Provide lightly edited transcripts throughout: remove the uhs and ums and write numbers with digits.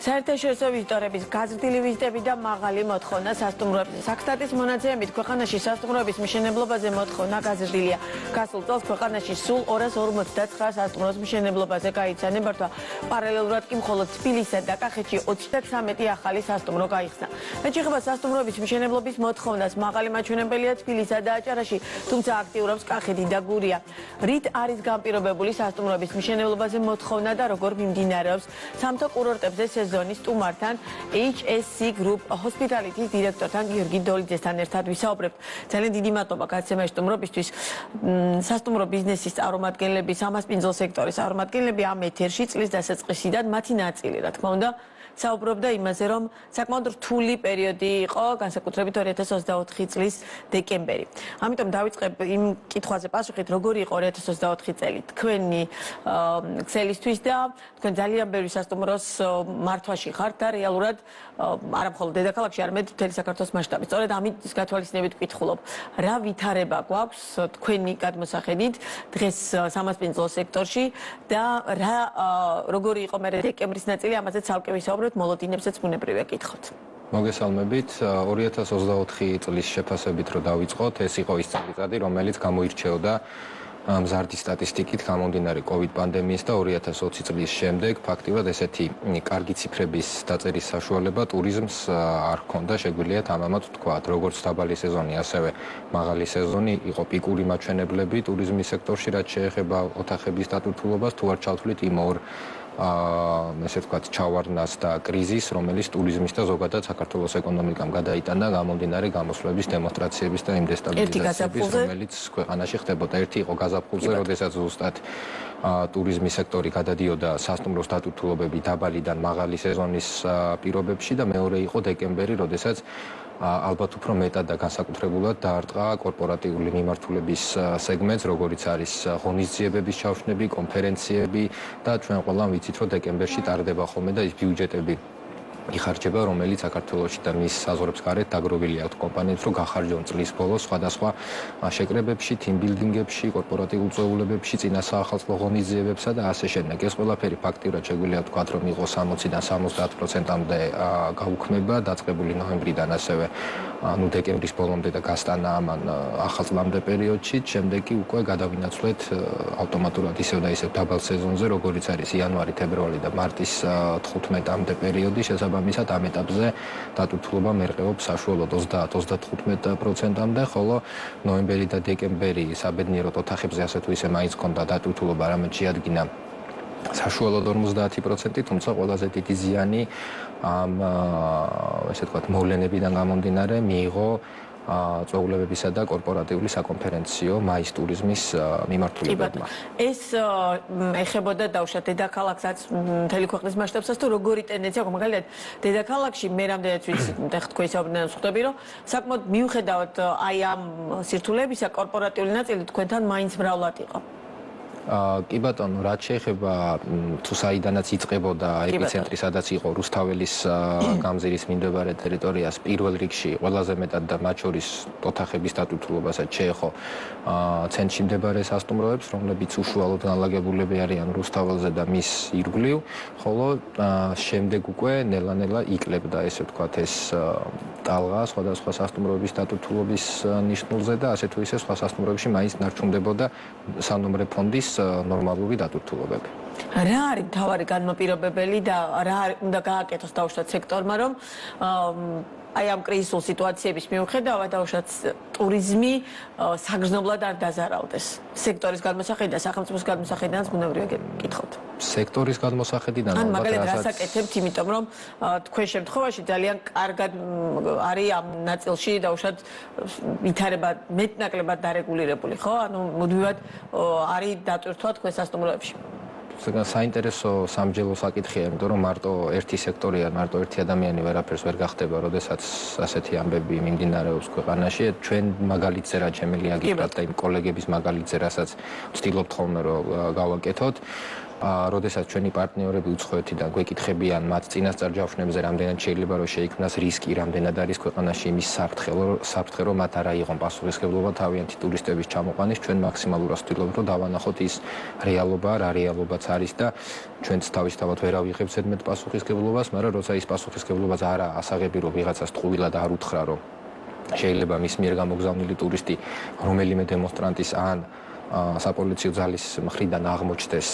საერთაშორისო ვიზიტორების გაზრდილი ვიზიტები და მაღალი მოთხოვნა სასტუმროებზე. Საქსტატის მონაცემებით ქვეყანაში სასტუმროების მშენებლობაზე მოთხოვნა გაზრდილია. Გასულ წელს ქვეყანაში სულ 259 სასტუმროს მშენებლობაზე გაიცა ნებართვა. პარალელურად კი მხოლოდ თბილისსა და კახეთში 33 ახალი სასტუმრო გაიხსნა. რაც შეეხება სასტუმროების მშენებლობის მოთხოვნას, მაღალი მაჩვენებელია თბილისსა და აჭარაში, თუმცა აქტიურობს კახეთი და გურია. რით არის განპირობებული სასტუმროების მშენებლობაზე მოთხოვნა და როგორ მიმდინარეობს სამთო კურორტებზე ზონის სტუმართან HSC Group Hospitality-ის დირექტორთან გიორგი დოლიძესთან ერთად ვისაუბრებთ. ძალიან დიდი მადლობა გაცემაში სტუმრობისთვის. სასტუმრო ბიზნესის წარმომადგენლები, სამასპინძელ სექტორის წარმომადგენლები ამ ეთერში წლის დასაწყისიდან მათი ნაწილი, რა თქმა უნდა, საუბრობდა იმაზე, რომ საკმაოდ რთული პერიოდი იყო, განსაკუთრებით 2024 წლის დეკემბერი. ამიტომ დავიწყებ იმ კითხვაზე პასუხით, როგორი იყო 2024 წელი თქვენი ქსელისთვის და თქვენ ძალიან ბევრი სასტუმროს მართვაში ხართ და რეალურად არა მხოლოდ დედაქალაქში, არამედ მთელი საქართველოს მასშტაბით. სწორედ ამის გათვალისწინებით ვკითხულობ, რა ვითარება გვაქვს თქვენი გადმოსახედით დღეს სამასპინძელ სექტორში და რა როგორი იყო მე დეკემბრის ნაწილი, ამაზე ცალკე ვისაუბრებთ. მოლოდინებსაც ბუნებრივია კითხოთ. მოგესალმებით. 2024 წლის შეფასებით რო დავიწყოთ, ეს იყო ის წელიწადი, რომელიც გამოირჩეოდა მზარდი სტატისტიკით გამომდინარე COVID პანდემიის და 2020 წლის შემდეგ ფაქტიურად ესეთი კარგი ციფრების დაწერის საშუალება ტურიზმს არ ჰქონდა, შეგვიძლია თამამად ვთქვათ, როგორც დაბალი სეზონი, ასევე მაღალი სეზონი იყო პიკური მაჩვენებლები ტურიზმის სექტორში, რაც შეეხება ოთახების დატვირთულობას, თუ არ ჩავთვლით იმ ორ ესე ვთქვათ, ჩავარდნას და კრიზისს, რომელიც ტურიზმის და ზოგადად საქართველოს ეკონომიკამ გადაიტანა გამომდინარე გამოსვლების დემონსტრაციების და იმ დესტაბილიზაციების, რომელიც ქვეყანაში ხდებოდა. ერთი იყო გაზაფხულზე, როდესაც ზუსტად ტურიზმის სექტორი გადადიოდა სასტუმროს დატვირთულობები დაბალიდან მაღალი სეზონის პირობებში და მეორე იყო დეკემბერი, როდესაც ალბათ უფრო მეტად და განსაკუთრებულად დაარტყა კორპორატიული მიმართულების სეგმენტს, როგორიც არის ღონისძიებების ჩავშნები, კონფერენციები და ჩვენ ყველამ ვიცით, რომ დეკემბერში ტარდება ხოლმე და ის ბიუჯეტები იხარჯება, რომელიც საქართველოში და მის საზღვრებს გარეთ დაგროვილი აქვს კომპანიებს, რომ გახარჯონ წლის ბოლოს სხვადასხვა შეკრებებში, თიმბილდინგებში, კორპორატიულ წვეულებებში, წინა საახალწლო ღონისძიებებსა და ასე შემდეგ. ეს ყველაფერი ფაქტიურად შეგვიძლია ვთქვათ, რომ იყო 60-დან 70%-მდე გაუქმება, დაწყებული ნოემბრიდან ასევე დეკემბრის ბოლომდე და გასტანა ამან ახალწლამდე პერიოდში, შემდეგ კი უკვე გადავინაცვლეთ ავტომატურად ისევ და ისევ დაბალ სეზონზე, როგორიც არის იანვარი, თებერვალი და მარტის 15-მდე პერიოდი. შესაბამისად ამ ეტაპზე დატვირთულობა მერყეობს საშუალოდ 30-35%-მდე, ხოლო ნოემბერი და დეკემბერი საბედნიეროდ ოთახებზე ასე თუ ისე მაინც ჰქონდა დატვირთულობა, რამე შეადგინა საშუალოდ 50%, თუმცა ყველაზე დიდი ზიანი ამ ესე ვთქვათ მოვლენებიდან გამომდინარე მიიღო წვეულებებისა და კორპორატიული საკონფერენციო მაის ტურიზმის მიმართულებებმა. ეს ეხებოდა დავუშვათ დედაქალაქსაც, მთელი ქვეყნის მასშტაბსაც თუ როგორი ტენდენცია აქვს, მაგალითად დედაქალაქში მე რამდენიც ვიცი, თქვენ ისაუბრებთ, ხვდები, რომ საკმაოდ მიუხედავად აი ამ სირთულეებისა, კორპორატიული ნაწილი თქვენთან მაინც მრავლად იყო. კი ბატონო, რაც შეეხება თუ საიდანაც იწყებოდა ეპიცენტრი, სადაც იყო რუსთაველის გამზირის მიმდებარე ტერიტორიას, პირველ რიგში ყველაზე მეტად და მათ შორის ოთახების დატვირთულობასაც შეეხო ცენტრში მდებარე სასტუმროებს, რომლებიც უშუალოდ განლაგებულები არიან რუსთაველზე და მის ირგვლივ, ხოლო შემდეგ უკვე ნელა-ნელა იკლებდა, ესე ვთქვათ, ეს ტალღა სხვადასხვა სასტუმროების დატვირთულობის ნიშნულზე და ასე თუ ისე სხვა სასტუმროებში მაინც ნარჩუნდებოდა სანომრე ფონდის ნორმალური დატვირთულობები. რა არის მთავარი განმაპირობებელი და რა უნდა გააკეთოს დავუშვათ სექტორმა, რომ აი ამ კრიზისულ სიტუაციების მიუხედავად დავუშვათ ტურიზმი საგრძნობლად არ დაზარავდეს. სექტორის გადმოსახედიდან და სახელმწიფოს გადმოსახედიდანაც ბუნებრივია გითხოთ. სექტორის გადმოსახედიდან ან მაგალითად რასაც აკეთებთ, იმიტომ რომ თქვენ შემთხვევაში ძალიან კარგად არის ამ ნაწილში დავუშვათ ვითარება მეტნაკლებად დარეგულირებული, ხო? ანუ მუდმივად არის დატვირთვა თქვენ სასტუმროებში. საინტერესო სამჯელო საკითხია, იმიტომ რომ მარტო ერთი სექტორი ან მარტო ერთი ადამიანი ვერაფერს ვერ გახდება, როდესაც ასეთი ამბები მიმდინარეობს ქვეყანაში. ჩვენ მაგალითზე რაც შემიძლია გითხრათ და იმ კოლეგების მაგალითზე, რასაც ვცდილობთ ხოლმე რომ გავაკეთოთ. როდესაც ჩვენი პარტნიორები უცხოეთიდან გვეკითხებიან მათ წინასწარ ჯავშნებზე, რამდენად შეიძლება რომ შეიქმნას რისკი, რამდენად არის ქვეყანაში იმის საფრთხე, რომ მათ არ აიღონ პასუხისმგებლობა თავიანთი ტურისტების ჩამოყვანის, ჩვენ მაქსიმალურად ვცდილობთ, რომ დავანახოთ ის რეალობა, რა რეალობაც არის და ჩვენც თავისთავად ვერ ავიღებთ ზედმეტ პასუხისმგებლობას, მაგრამ როცა ის პასუხისმგებლობაც არა ასაღები, რომ ვიღაცას ტყუილად არ უთხრა, რომ შეიძლება მის მიერ გამოგზავნილი ტურისტი რომელიმე დემონსტრანტის ან საპოლიციო ძალის მხრიდან აღმოჩნდეს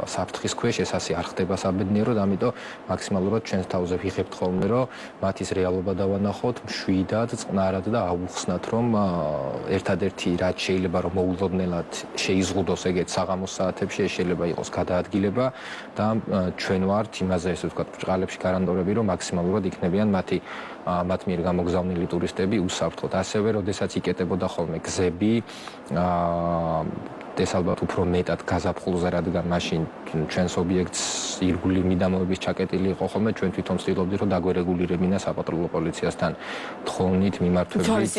საფრთხის ქვეშ, ეს ასე არ ხდება საბედნიეროდ, ამიტომ მაქსიმალურად ჩვენს თავზე ვიღებთ ხოლმე, რომ მათ ის რეალობა დავანახოთ, მშვიდად, წყნარად და აუხსნათ, რომ ერთადერთი რაც შეიძლება რომ მოულოდნელად შეიზღუდოს ეგეთ საღამოს საათებში, ეს შეიძლება იყოს გადაადგილება და ჩვენ ვართ იმაზე, ესე ვთქვათ, ბრჭყალებში გარანტორები, რომ მაქსიმალურად იქნებიან მათ მიერ გამოგზავნილი ტურისტები უსაფრთხოდ. ასევე, როდესაც იკეტებოდა ხოლმე გზები, ეს ალბათ უფრო მეტად გაზაფხულზე, რადგან მაშინ ჩვენს ობიექტს ირგვლივ მიდამოების ჩაკეტილი იყო ხოლმე, ჩვენ თვითონ ვცდილობდით, რომ დაგვერეგულირებინა საპატრულო პოლიციასთან თხოვნით, მიმართვებით,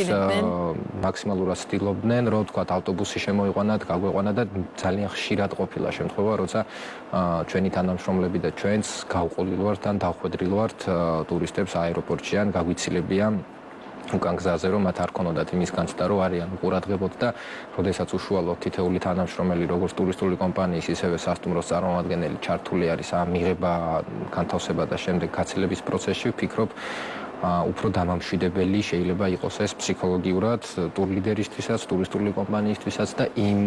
მაქსიმალურად ვცდილობდნენ, რომ თქვათ ავტობუსი შემოიყვანათ, გაგვეყვანა და ძალიან ხშირად ყოფილა შემთხვევა, როცა ჩვენი თანამშრომლები და ჩვენც გავყოლილვართ ან დავხვედრილ ვართ ტურისტებს აეროპორტში ან გაგვიცილებიან უკან გზაზე, რომ მათ არ ქონოდათ იმის განცდა, რომ არიან უყურადღებოდ და როდესაც უშუალოდ თითეული თანამშრომელი, როგორც ტურისტული კომპანიის, ისევე სასტუმროს წარმომადგენელი ჩართული არის ამ მიღება, განთავსება და შემდეგ გაცილების პროცესში, ვფიქრობ, უფრო დამამშვიდებელი შეიძლება იყოს ეს ფსიქოლოგიურად ტურ ლიდერისთვისაც, ტურისტული კომპანიისთვისაც და იმ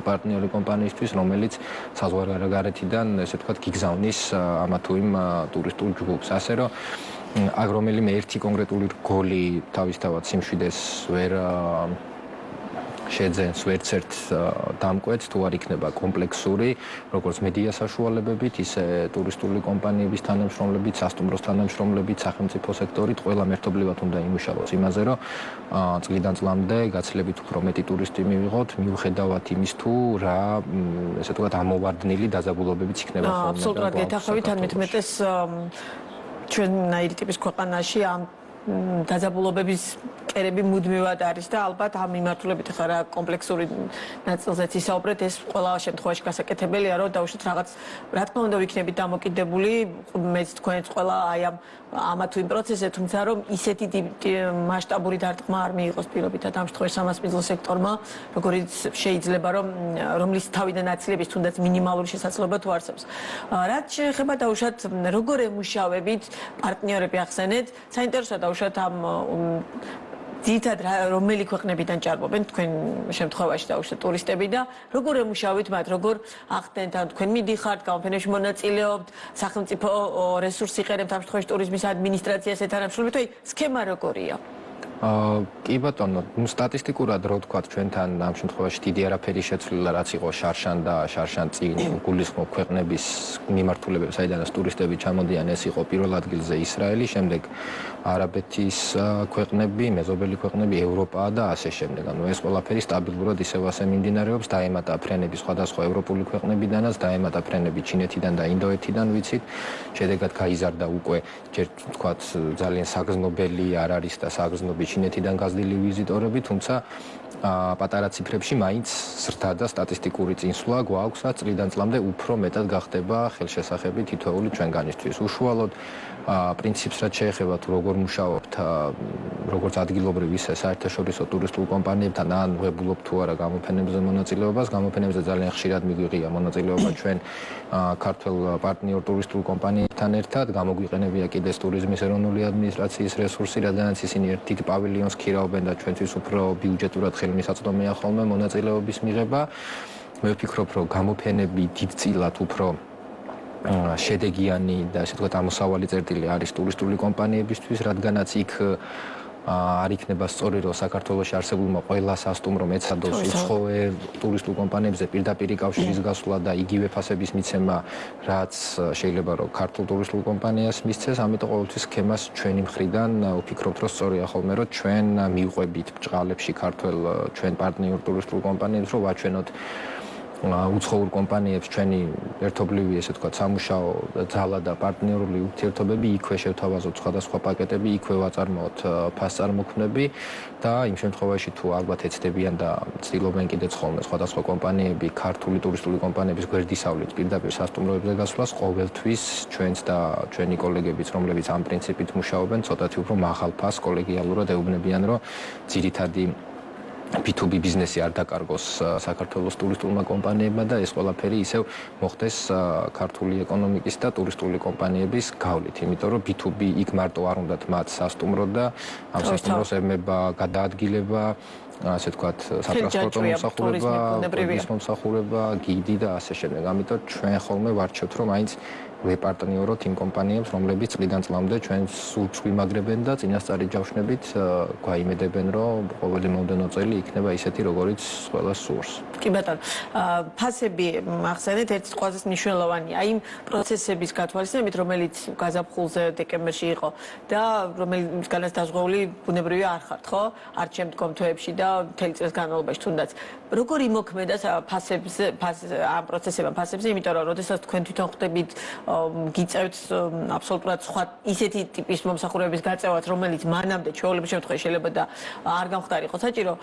პარტნიორი კომპანიისთვის, რომელიც საზღვარგარეთიდან, ესე ვთქვათ, გიგზავნის ამა თუ იმ ტურისტულ ჯგუფს, ასე რომ აქ რომელიმე ერთი კონკრეტული რგოლი თავისთავად სიმშვიდეს ვერ შეძენს ვერცერთ დამკვეთს, თუ არ იქნება კომპლექსური, როგორც მედია საშუალებებით, ისე ტურისტული კომპანიების თანამშრომლებით, სასტუმროს თანამშრომლებით, სახელმწიფო სექტორით, ყველა მერთობლივად უნდა იმუშაოს იმაზე, რომ წლიდან წლამდე გაცილებით უფრო მეტი ტურისტი მივიღოთ, მიუხედავად იმის თუ რა, ესე ვთქვათ, ამოვარდნილი დაძაბულობებიც იქნება ხოლმე. აბსოლუტურად გეთანხმებით, ან მეტ-მეტეს ჩვენნაირი ტიპის ქვეყანაში ამ დაძაბულობების კერები მუდმივად არის და ალბათ ამ მიმართულებით ხარ რა კომპლექსური ნაწილზეც ისაუბრეთ, ეს ყველა შემთხვევაში გასაკეთებელია, რომ დაუშვათ რაღაც, რა თქმა უნდა, ვიქნებით დამოკიდებული, მეც თქვენც ყველა აი ამა თუ იმ პროცესზე, თუმცა რომ ისეთი მასშტაბური დარტყმა არ მიიღოს პირობითად ამ შემთხვევაში სამასპინძლო სექტორმა, როგორც შეიძლება რომ რომლის თავიდან აცილების თუნდაც მინიმალური შესაძლებლობა თუ არსებობს. რაც შეეხება დაუშვათ როგორ ემუშავებით პარტნიორები ახსენეთ, საინტერესოა დაუშვათ ამ ძირითადად რომელი ქვეყნებიდან ჭარბობენ თქვენ შემთხვევაში დაუშვათ ტურისტები და როგორ ემუშავით მათ, როგორ ახდენთ, ან თქვენ მიდიხართ, გამოფენებში მონაწილეობთ, სახელმწიფო რესურსი იყენებთ ამ შემთხვევაში ტურიზმის ადმინისტრაციას ეთანამშრომლობთ, აი სქემა როგორია? კი ბატონო, სტატისტიკურად რო ვთქვათ, ჩვენთან ამ შემთხვევაში დიდი არაფერი შეცვლილა, რაც იყო შარშან და შარშან წინ გულისხმობ ქვეყნების მიმართულებებს, საიდანაც ტურისტები ჩამოდიან, ეს იყო პირველ ადგილზე ისრაელი, შემდეგ არაბეთის ქვეყნები, მეზობელი ქვეყნები, ევროპა და ასე შემდეგ. ანუ ეს ყველაფერი სტაბილურად ისევ ასე მიმდინარეობს, დაემატა ფრენები სხვადასხვა ევროპული ქვეყნებიდანაც, დაემატა ფრენები ჩინეთიდან და ინდოეთიდან, ვიცით. შედეგად გაიზარდა უკვე, ჯერ ვთქვათ, ძალიან საგრძნობელი არ არის და საგრძნობი ჩინეთიდან გაზრდილი ვიზიტორები, თუმცა პატარა ციფრებში მაინც ზრდა და სტატისტიკური წინსვლა გვაქვს და წლიდან წლამდე უფრო მეტად გახდება ხელშესახები თითოეული ჩვენგანისთვის. უშუალოდ პრინციპს რაც შეეხება თუ როგორ მუშაობთ, როგორც ადგილობრივ ისე საერთაშორისო ტურისტულ კომპანიებთან, ან ვებულობ თუ არა გამოფენებზე მონაწილეობას, გამოფენებზე ძალიან ხშირად მიგვიღია მონაწილეობა ჩვენ ქართულ პარტნიორ ტურისტულ კომპანიებთან ერთად, გამოგვიყენებია კიდეს ტურიზმის ეროვნული ადმინისტრაციის რესურსი, რადგანაც ისინი ერთ პავილიონს ქირავენ და ჩვენთვის უფრო ბიუჯეტურად ხელმისაწვდომია ხოლმე მონაწილეობის მიღება. მე ვფიქრობ, რომ გამოფენები დიდწილად უფრო შედეგიანი და ასე ვთქვათ ამოსავალი წერტილი არის ტურისტული კომპანიებისთვის, რადგანაც იქ არ იქნება სწორი, რომ საქართველოში არსებულმა ყველა სასტუმრომ ეცადოს უცხოე ტურისტულ კომპანიებზე პირდაპირ კავშირის გასვლა და იგივე ფასების მიცემა, რაც შეიძლება რომ ქართულ ტურისტულ კომპანიას მისცეს, ამიტომ ყოველთვის სქემას ჩვენი მხრიდან ვფიქრობთ, რომ სწორია ხოლმე, რომ ჩვენ მივყვებით ბჭყალებში ქართულ ჩვენ პარტნიორ ტურისტულ კომპანიებს, რომ ვაჩვენოთ უცხოურ კომპანიებს ჩვენი ერთობლივი ესე თქვა სამუშაო ძალა და პარტნიორული ურთიერთობები იქვე შევთავაზოთ სხვადასხვა პაკეტები, იქვე ვაწარმოოთ ფასწარმოქმნები და იმ შემთხვევაში თუ ალბათ ეცდებიან და ცდილობენ კიდეც ხოლმე სხვადასხვა კომპანიები, ქართული ტურისტული კომპანიების გვერდისავლით პირდაპირ სასტუმროებზე გასვლას ყოველთვის ჩვენც და ჩვენი კოლეგებიც, რომლებიც ამ პრინციპით მუშაობენ, ცოტათი უფრო მაღალ ფასს კოლეგიალურად ეუბნებიან, რომ ძირითადი B2B ბიზნესი არ დაკარგოს საქართველოს ტურისტულმა კომპანიებმა და ეს ყველაფერი ისევ მოხდეს ქართული ეკონომიკის და ტურისტული კომპანიების გავლით, იმიტომ რომ B2B იქ მარტო არ უნდათ მათ სასტუმრო და ამ სასტუმროს ემება გადაადგილება, ასე ვთქვათ, სატრანსპორტო მომსახურება, მომსახურება, გიდი და ასე შემდეგ. ამიტომ ჩვენ ხოლმე ვარჩევთ, რომ მაინც ვეპარტნიოროთ იმ კომპანიებს, რომლებიც წლიდან წლამდე ჩვენს სულს ვიმაგრებენ და წინასწარი ჯავშნებით გვაიმედებენ, რომ ყოველი მომდენო წელი იქნება ისეთი, როგორიც ყველა სურს. კი ბატონო, ფასები ახსენეთ, ერთ ყველაზე მნიშვნელოვანია იმ პროცესების გათვალისწინებით, რომელიც გაზაფხულზე დეკემბერში იყო და რომელიცგანაც დაზღვეული ბუნებრივია არ ხართ, ხო? არ შემდგომ თვეებში და მთელი წლის განმავლობაში თუნდაც. როგორ იმოქმედა ამ პროცესებთან ფასებზე, იმიტომ რომ როდესაც თქვენ თვითონ ხვდებით გიწევთ აბსოლუტურად სხვა ისეთი ტიპის მომსახურების გაწევათ, რომელიც მანამდე ჩვეულებრივ შემთხვევაში შეიძლება და არ გამხდარიყო საჭირო,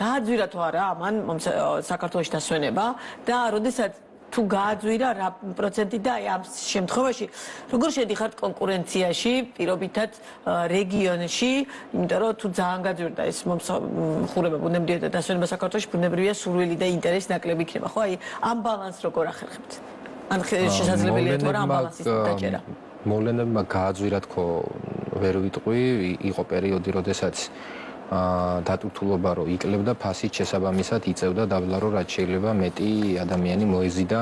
გააძვირა თუ არა ამან საქართველოში დასვენება და როდესაც თუ გააძვირა რა პროცენტი და ამ შემთხვევაში როგორ შედიხართ კონკურენციაში პირობითად რეგიონში, იმიტომ რომ თუ ძალიან გაძვირდა ეს მომსახურება ბუნებრივია და დასვენება საქართველოში ბუნებრივია სურვილი და ინტერესი ნაკლები იქნება, ხო? აი ამ ბალანსს როგორ ახერხებთ? ან შესაძლებელია თუ არა ამ ბალანსის დაჭერა? მოვლენებმა გააძვირა თქო ვერ ვიტყვი, იყო პერიოდი, როდესაც დატვირთულობა რო იკლებდა ფასით შესაბამისად იწევდა დაბლა რო რაც შეიძლება მეტი ადამიანი მოეზიდა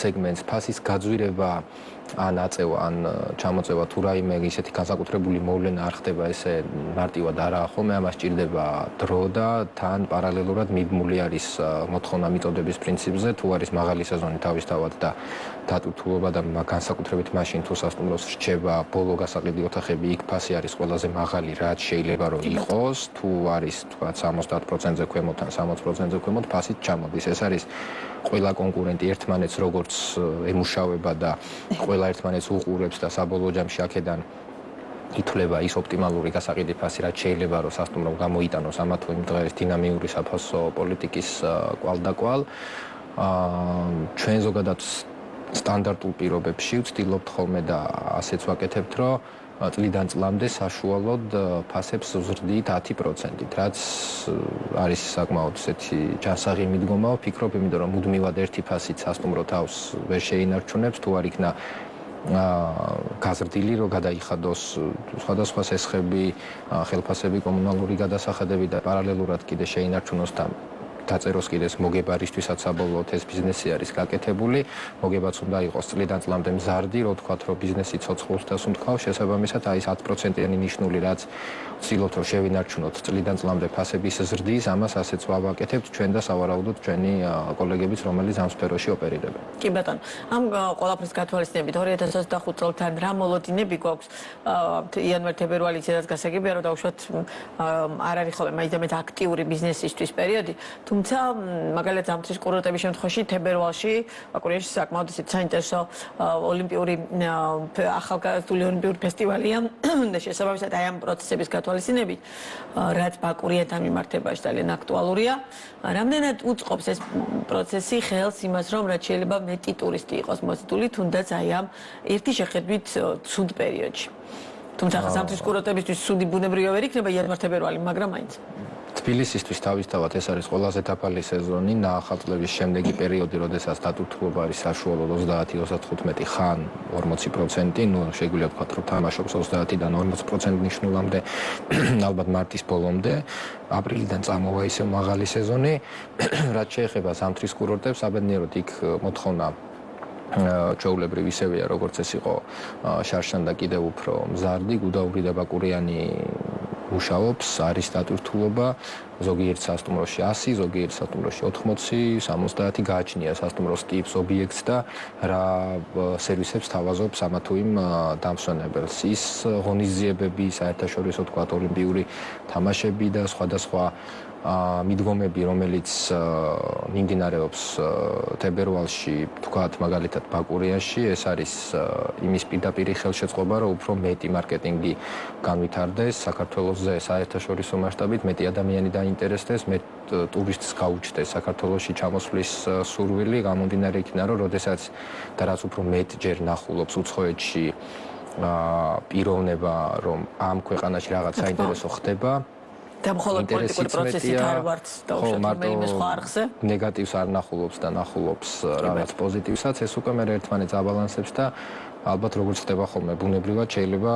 სეგმენტს ფასის გაძვირება ან აწევა ან ჩამოწევა თუ რაიმე ისეთი განსაკუთრებული მოვლენა არ ხდება ესე მარტივად არაა ხოლმე ამას ჭირდება დრო და თან პარალელურად მიბმული არის მოთხოვნა მიწოდების პრინციპზე თუ არის მაღალი სეზონი თავისთავად და დატვირთულობა და განსაკუთრებით მაშინ თუ სასტუმროს რჩება ბოლო გასაყიდი ოთახები იქ ფასი არის ყველაზე მაღალი რაც შეიძლება რომ იყოს თუ არის თქვა 70%-ზე ქვემოთ ან 60%-ზე ქვემოთ ფასით ჩამოდის ეს არის ყველა კონკურენტი ერთმანეთს როგორც ემუშავება და ყველა ერთმანეთს უყურებს და საბოლოო ჯამში აქედან ითვლება ის ოპტიმალური გასაყიდი ფასი რაც შეიძლება რომ სასტუმრომ გამოიტანოს ამა თუ იმ დღეს დინამიური საფასო პოლიტიკის კვალდაკვალ ჩვენ ზოგადად სტანდარტულ პირობებში ვცდილობთ ხოლმე და ასეც ვაკეთებთ რომ წლიდან წლამდე საშუალოდ ფასებს ვზრდით 10%-ით, რაც არის საკმაოდ ესეთი ჯანსაღი მიდგომა, ვფიქრობ, იმიტომ რომ მუდმივად ერთი ფასით სასტუმრო თავს ვერ შეინარჩუნებს, თუ არ იქნა გაზრდილი, რომ გადაიხადოს სხვადასხვა სესხები, ხელფასები, კომუნალური გადასახადები და პარალელურად კიდე შეინარჩუნოს და დაწეროს კიდეს მოგებარისთვისაც საბოლოოდ ეს ბიზნესი არის გაკეთებული, მოგებაც უნდა იყოს წლიდან წლამდე მზარდი, რო თქვათ, რომ ბიზნესი ცოცხლობს და სუნთქავს, შესაბამისად აი ეს 10%-იანი ნიშნული, რაც ვცდილობთ, რომ შევინარჩუნოთ წლიდან წლამდე ფასების ზრდის, ამას ასეც ვავაკეთებთ ჩვენ და სავარაუდოდ ჩვენი კოლეგებიც, რომელიც ამ სფეროში ოპერირებენ. კი ბატონო, ამ ყველაფრის გათვალისწინებით 2025 წელთან რა მოლოდინები გვაქვს იანვარ-თებერვალი ისედაც გასაგებია, რომ დავუშვათ არ არის ხოლმე მაინც და მეტ აქტიური ბიზნესისთვის პერიოდი. თუმცა მაგალითად ზამთრის კურორტების შემთხვევაში თებერვალში ბაკურიაში საკმაოდ ისეთი საინტერესო ოლიმპიური ახალგაზრდული ოლიმპიური ფესტივალია და შესაბამისად აი ამ პროცესების გათვალისწინებით რაც ბაკურიანთან მიმართებაში ძალიან აქტუალურია. რამდენად უწყობს ეს პროცესი ხელს იმას, რომ რაც შეიძლება მეტი ტურისტი იყოს მოცდული, თუნდაც აი ამ ერთი შეხედვით ცუდ პერიოდში. თუმცა ზამთრის კურორტებისთვის ცუდი ბუნებრივია ვერ იქნება იანვარ-თებერვალი, მაგრამ მაინც თბილისისთვის თავისთავად ეს არის ყველაზე დაბალი სეზონი, ნაახალ წლების შემდეგი პერიოდი, როდესაც დატვირთულობა არის საშუალოდ 30-35 ხან 40%, ну შეგვიძლია ვთქვათ, რომ თამაშობს 30-დან 40% ნიშნულამდე, ალბათ მარტის ბოლომდე, აპრილიდან წამოვა ისევ მაღალი სეზონი, რაც შეეხება ზამთრის კურორტებს, საბედნიეროდ იქ მოთხოვნა ჩვეულებრივ ისევია, როგორც ეს იყო შარშან და კიდევ უფრო მზარდი, გუდაური და ბაკურიანი მუშაობს, არის დატვირთულობა, ზოგიერთ სასტუმროში 100, ზოგიერთ სასტუმროში 80, 70 გააჩნია სასტუმროს ტიპს, ობიექტს და რა სერვისებს თავაზობს ამა თუ იმ დამსვენებელს. ის ღონისძიებები, საერთაშორისო თქვათ ოლიმპიური თამაშები და სხვადასხვა მიდგომები, რომელიც მიმდინარეობს თებერვალში, თქვათ მაგალითად ბაკურიაში, ეს არის იმის პირდაპირი ხელშეწყობა, რომ უფრო მეტი მარკეტინგი განვითარდეს საქართველოსზე საერთაშორისო მასშტაბით, მეტი ადამიანი დაინტერესდეს, მეტ ტურისტს გაუჩნდეს საქართველოში ჩამოსვლის სურვილი, გამომდინარე იქიდან, რომ როდესაც და რაც უფრო მეტჯერ ნახულობს უცხოეთში პიროვნება, რომ ამ ქვეყანაში რაღაც საინტერესო ხდება, და მხოლოდ პოლიტიკური პროცესით არ ვართ დაუშვათ მე სხვა არხზე ნეგატივს არ ნახულობს და ნახულობს რაღაც პოზიტივსაც ეს უკვე მე ერთმანეთს აბალანსებს და ალბათ როგორც ხდება ხოლმე ბუნებრივად შეიძლება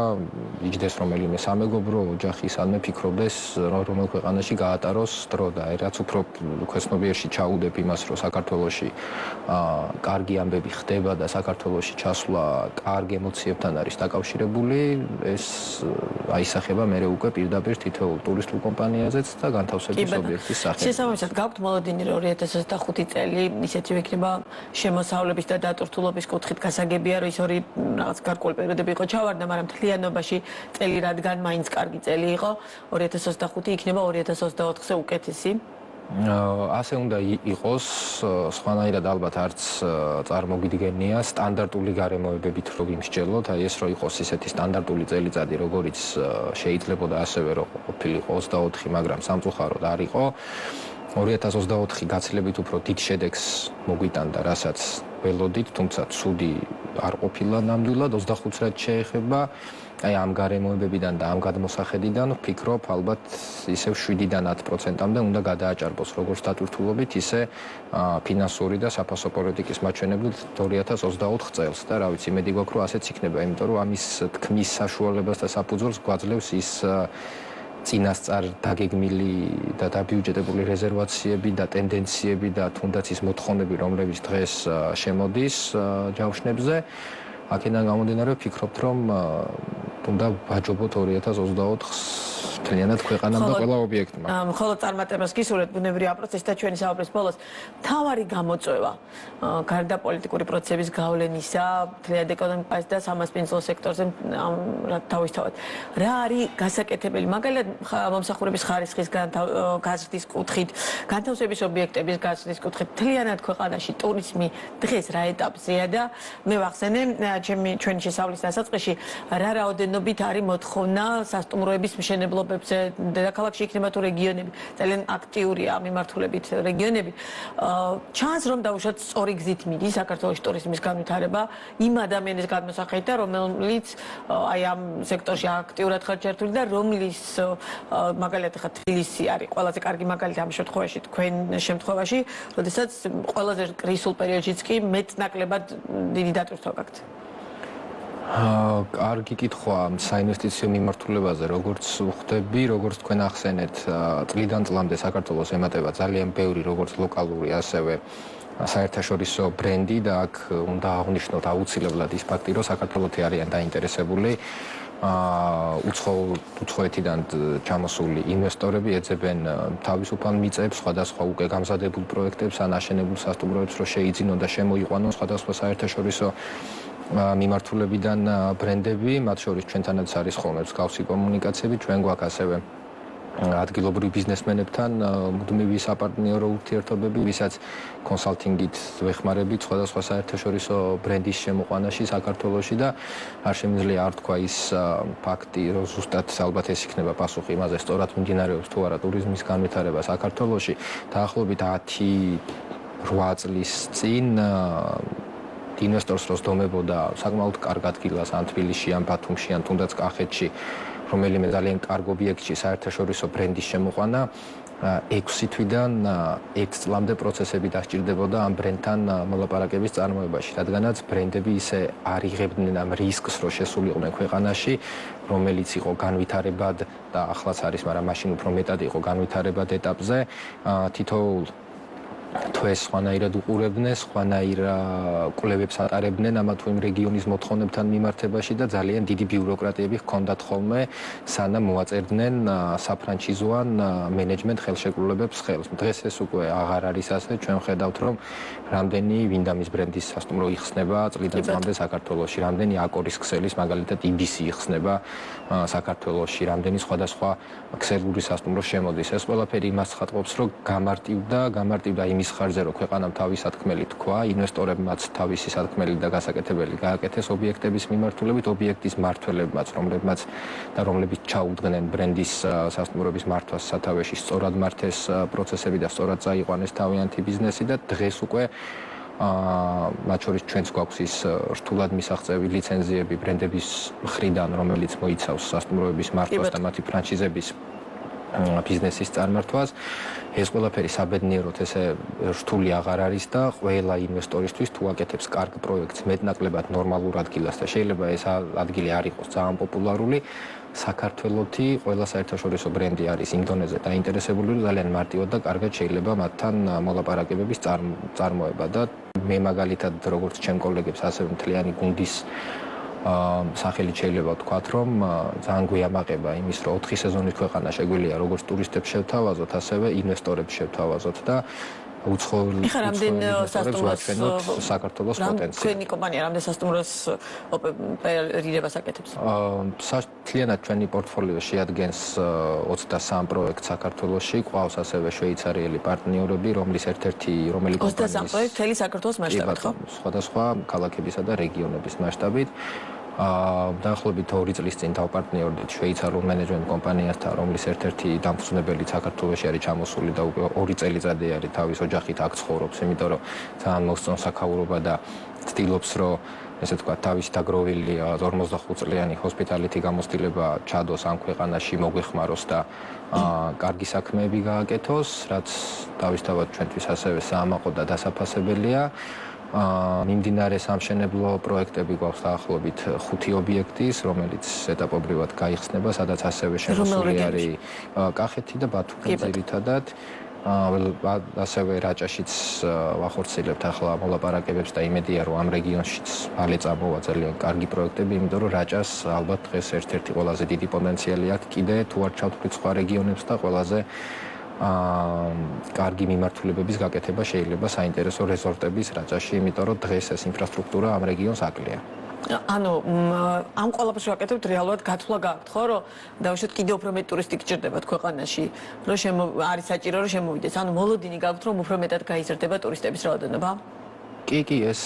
იჯდეს რომელიმე სამეგობრო ოჯახი სადმე ფიქრობდეს რომელ ქვეყანაში გაატაროს დრო და რაც უფრო ქვეცნობიერში ჩაუდებ იმას რომ საქართველოში კარგი ამბები ხდება და საქართველოში ჩასვლა კარგ ემოციებთან არის დაკავშირებული ეს აისახება მე უკვე პირდაპირ თითოეულ ტურისტულ კომპანიაზეც და განთავსების ობიექტის სახით. შესაბამისად გაქვთ მოლოდინი რომ 2025 წელი ისეთი იქნება შემოსავლების და დატვირთულობის კუთხით გასაგებია რომ ის ორი რაღაც გარკვეული პერიოდები იყო ჩავარდა, მაგრამ მთლიანობაში წელი რადგან მაინც კარგი წელი იყო 2025 იქნება 2024-ზე უკეთესი. ასე უნდა იყოს, სხვანაირად ალბათ არც წარმოგიდგენია სტანდარტული გარემოებებით რო გიმსჯელოთ, აი ეს რო იყოს ისეთი სტანდარტული წელიწადი, როგორიც შეიძლებოდა ასევე რო ყოფილიყო 24, მაგრამ სამწუხაროდ არ იყო. 2024 გაცილებით უფრო დიდ შედეგს მოგვიტანდა, რასაც ველოდით, თუმცა ცუდი არ ყოფილა ნამდვილად 25 რაც შეეხება აი ამ გარემოებებიდან და ამ გადმოსახედიდან ვფიქრობ ალბათ ისევ 7-დან 10%-მდე უნდა გადააჭარბოს როგორც დატვირთულობით, ისე ფინანსური და საფასო პოლიტიკის მაჩვენებლით 2024 წელს და რა ვიცი, მედი გვაქვს რომ ასეც იქნება, იმიტომ რომ ამის თქმის საშუალებას და საფუძველს გვაძლევს ის წინასწარ დაგეგმილი და დაბიუჯეტებული რეზერვაციები და ტენდენციები და თუნდაც ის მოთხოვნები, რომლებიც დღეს შემოდის ჯავშნებზე, აქედან გამომდინარე ვფიქრობთ, რომ უნდა ვაჯობოთ 2024-ს მთლიანად ქვეყანამ და ყველა ობიექტმა. მხოლოდ წარმატებას გისურვებთ ბუნებრივი პროცესი და ჩვენი საუბრის ბოლოს მთავარი გამოწვევა გარდა პოლიტიკური პროცესების გავლენისა, მთლიანად ეკონომიკაზე და სამასპინძლო სექტორზე თავისთავად. რა არის გასაკეთებელი? მაგალითად, მომსახურების ხარისხის გაზრდის კუთხით, განთავსების ობიექტების გაზრდის კუთხით, მთლიანად ქვეყანაში ტურიზმი დღეს რა ეტაპზეა და მე ვახსენე ჩვენი შესავლის დასაწყისში რა რაოდენობით არის მოთხოვნა სასტუმროების მშენებლობებზე დედაქალაქში იქნება თუ რეგიონები ძალიან აქტიურია მიმართულებით რეგიონები ჩანს რომ დაუშვათ სწორი გზით მიდის საქართველოს ტურიზმის განვითარება იმ ადამიანის გადმოსახედით და რომელიც აი ამ სექტორში აქტიურად ხარ ჩართული და რომლის მაგალითად ხა თბილისი არის ყველაზე კარგი მაგალითი ამ შემთხვევაში თქვენ შემთხვევაში როდესაც ყველაზე კრიზისულ პერიოდშიც კი მეტნაკლებად დიდი დატვირთვა გაქვთ კარგი კითხვა საინვესტიციო მიმართულებაზე, როგორც ვხვდები, როგორც თქვენ ახსენეთ, წლიდან წლამდე საქართველოს ემატება ძალიან ბევრი როგორც ლოკალური, ასევე საერთაშორისო ბრენდი და აქ უნდა აღვნიშნოთ აუცილებლად ის ფაქტი, რომ საქართველოში არიან დაინტერესებული უცხოეთიდან ჩამოსული ინვესტორები ეძებენ თავისუფალ მიწებს, სხვადასხვა უკვე გამზადებულ პროექტებს ან აშენებულ სასტუმროებს, რომ შეიძინონ და შემოიყვანონ სხვადასხვა საერთაშორისო მიმართულებიდან ბრენდები, მათ შორის ჩვენთანაც არის ხოლმე მსგავსი კომუნიკაციები, ჩვენ გვაქვს ასევე ადგილობრივ ბიზნესმენებთან მუდმივი საპარტნიორო ურთიერთობები, ვისაც კონსალტინგით ვეხმარებით სხვადასხვა საერთაშორისო ბრენდის შემოყვანაში საქართველოში და არ შემიძლია არ თქვა ის ფაქტი, რომ ზუსტად ალბათ ეს იქნება პასუხი იმაზე, სწორად მიმდინარეობს თუ არა ტურიზმის განვითარება საქართველოში. დაახლოებით 10-8 წლის წინ ინვესტორს როს დომებოდა საკმაოდ კარგ ადგილას ან თბილისში ან ბათუმში ან თუნდაც კახეთში რომელიმე ძალიან კარგ ობიექტში საერთაშორისო ბრენდის შემოყვანა 6 თვიდან 1 წლამდე პროცესები დასჭირდებოდა ამ ბრენდთან მოლაპარაკების წარმოებაში, რადგანაც ბრენდები ისე არ იღებდნენ ამ რისკს, რომ შესულიყვნენ ქვეყანაში, რომელიც იყო განვითარებად და ახლაც არის, მაგრამ მაშინ უფრო მეტად იყო განვითარებად ეტაპზე, თითოეულ თვეს სხვანაირად უყურებდნენ, სხვანაირ კვლევებს ატარებდნენ ამა თუ იმ რეგიონის მოთხოვნებთან მიმართებაში და ძალიან დიდი ბიუროკრატიები ჰქონდათ ხოლმე, სანამ მოაწერდნენ საფრანჩიზოან მენეჯმენტ ხელშეკრულებებს ხელს. დღეს ეს უკვე აღარ არის ასე, ჩვენ ხედავთ, რომ რამდენი ვინდამის ბრენდის სასტუმრო იხსნება წლიდან წლამდე საქართველოში, რამდენი აკორის ქსელის, მაგალითად იბისი იხსნება საქართველოში, რამდენი სხვადასხვა ქსელური სასტუმრო შემოდის. ეს ყველაფერი იმას ხატყობს, რომ გამარტივდა იმის ხარჯზე, რომ ქვეყანამ თავის სათქმელი თქვა, ინვესტორებმაც თავისი სათქმელი და გასაკეთებელი გააკეთეს ობიექტების მიმართულებით, ობიექტის მმართველებმაც, რომლებიც ჩაუდგნენ ბრენდის სასტუმროების მართვას სათავეში, სწორად მართეს პროცესები და სწორად წაიყვანეს თავიანთი ბიზნესი და დღეს უკვე მათ შორის ჩვენც გვაქვს ის რთულად მისაღწევი ლიცენზიები ბრენდების მხრიდან, რომელიც მოიცავს სასტუმროების მართვას და მათი ფრანჩიზების ბიზნესის წარმართვას. ეს ყველაფერი საბედნიეროდ ესე რთული აღარ არის და ყველა ინვესტორისთვის თუ აკეთებს კარგ პროექტს მეტნაკლებად ნორმალურ ადგილას და შეიძლება ეს ადგილი არ იყოს ძალიან პოპულარული, საქართველოთი ყველა საერთაშორისო ბრენდი არის იმ დონეზე დაინტერესებული, რომ ძალიან მარტივად და კარგად შეიძლება მათთან მოლაპარაკებების წარმოება და მე მაგალითად როგორც ჩემ კოლეგებს ასევე მთლიანი გუნდის სახელით შეიძლება ვთქვათ, რომ ძალიან გვიამაყება იმის, რომ 4 სეზონის ქვეყანა შეგვიძლია როგორც ტურისტებს შევთავაზოთ, ასევე ინვესტორებს შევთავაზოთ და უცხოელი ინვესტორებს საქართველოს პოტენციალს. თქვენი კომპანია რამდენ სასტუმროს ოპერირებას აკეთებს? მთლიანად ჩვენი პორტფოლიო შეადგენს 23 პროექტს საქართველოში, ყავს ასევე შვეიცარიელი პარტნიორები, რომელი კომპანიის 23 პროექტი მთელი საქართველოს მასშტაბით, ხო? სხვადასხვა ქალაქებისა და რეგიონების მასშტაბით. დაახლოებით 2 წლის წინ დავპარტნიორდით შვეიცარიულ მენეჯმენტ კომპანიასთან, რომლის ერთ-ერთი დამფუძნებელი საქართველოში არის ჩამოსული და უკვე 2 წელიწადი არის თავის ოჯახით აქ ცხოვრობს, იმიტომ რომ ძალიან მოსწონს აქაურობა და ცდილობს, რომ ესე თქვა, თავის დაგროვილი 45 წლიანი ჰოსპიტალიტი გამოცდილება ჩადოს ამ ქვეყანაში, მოგვეხმაროს და კარგი საქმეები გააკეთოს, რაც თავისთავად ჩვენთვის ასევე საამაყო და დასაფასებელია. მიმდინარე სამშენებლო პროექტები გვაქვს დაახლოებით 5 ობიექტის, რომელიც ეტაპობრივად გაიხსნება, სადაც ასევე შემოსული არის კახეთი და ბათუმი ძირითადად. ასევე რაჭაშიც ვახორციელებთ ახლა მოლაპარაკებებს და იმედია, რომ ამ რეგიონშიც მალე წამოვა ძალიან კარგი პროექტები, იმიტომ რომ რაჭას ალბათ დღეს ერთ-ერთი ყველაზე დიდი პოტენციალი აქვს კიდე თუ არ ჩავთვლით სხვა რეგიონებს და ყველაზე კარგი მიმართულებების გაკეთება შეიძლება საინტერესო რეზორტების რაჭაში, იმიტომ რომ დღეს ეს ინფრასტრუქტურა ამ რეგიონს აკლია. ანუ ამ ყველაფერს ვაკეთებთ რეალურად გათვლა გაქვთ, ხო, რომ დავუშვათ კიდევ უფრო მეტ ტურისტი გჭირდებათ ქვეყანაში, რომ არის საჭირო რომ შემოვიდეს. ანუ მოლოდინი გაქვთ, რომ უფრო მეტად გაიზრდება ტურისტების რაოდენობა? კი, ეს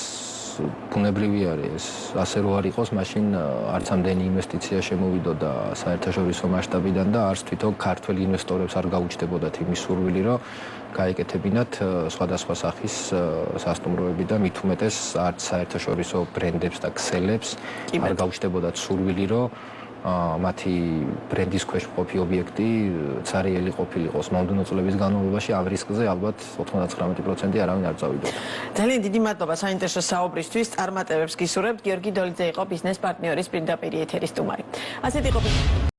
ბუნებრივი არის, ეს ასე რო არ იყოს, მაშინ არც ამდენი ინვესტიცია შემოვიდოდა საერთაშორისო მასშტაბიდან და არც თვითონ ქართველ ინვესტორებს არ გაუჩნდებოდათ იმის სურვილი, რომ გაეკეთებინათ სხვადასხვა სახის სასტუმროები და მით უმეტეს არც საერთაშორისო ბრენდებს და ქსელებს არ გაუჩნდებოდათ სურვილი, რომ მათი ბრენდის ქვეშ მყოფი ობიექტი ცარიელი ყოფილიყოს მომდევნო წლების განმავლობაში, ამ რისკზე ალბათ 99% არავინ არ წავიდოდა. ძალიან დიდი მადლობა საინტერესო საუბრისთვის, წარმატებებს გისურვებთ. გიორგი დოლიძე იყო ბიზნეს პარტნიორის პირდაპირ ეთერის სტუმარი. ასეთი ყოფილი